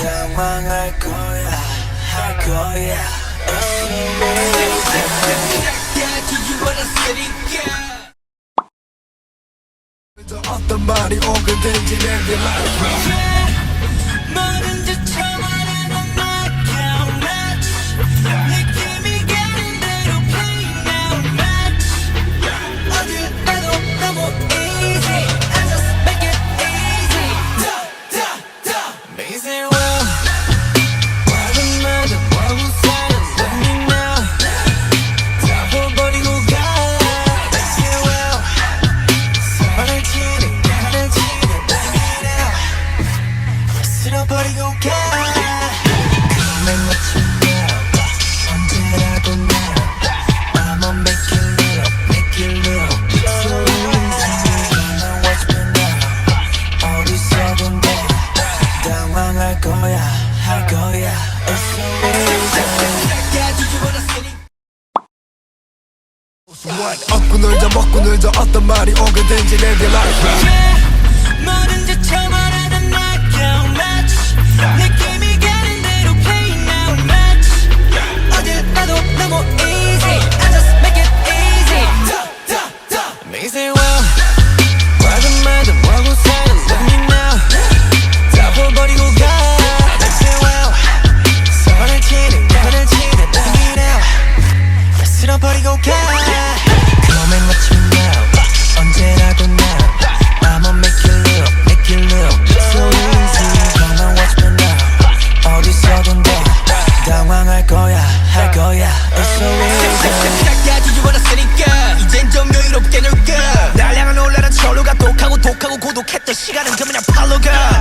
당황할 거야 할 거야 어떤 말이 오거든지 내게 말해 뭐든지 처음에는 knockout match 느낌이 가는 대로 play now match 어딜 가도 너무 easy I just make it easy Amazing world 뭐든 뭐든 뭐고 사는 let me know 다 버리고 가 Amazing world 손을 치는 가를 치는 let me know 쓸어버리고 가 Come and watch me now 언제라도 now I'ma make it little make it little So easy Come and watch me now 어디서든 돼 당황할 거야 할 거야 It's so easy Yeah, do you wanna see it? 얻고 놀자 먹고 놀자 어떤 말이 오거든지 내게 말해 뭐든지 처음에는 knockout match 느낌이 가는 대로 play now match 어딜 가도 너무 easy I just make it easy Amazing world 뭐든 뭐든 뭐고 사는 let me know 다 버리고 가 Amazing world 손을 치는 가를 치는 let me know 쓸어버리고 가 Come and watch me now 언제라도 now I'ma make it little So easy Come and watch me now 어디서든 돼 당황할 거야 할 거야 It's so easy 야 뒤집어놨으니까 이젠 좀 여유롭게 놀까 날 향한 올라란 철로가 독하고 고독했던 시간은 그냥 팔로가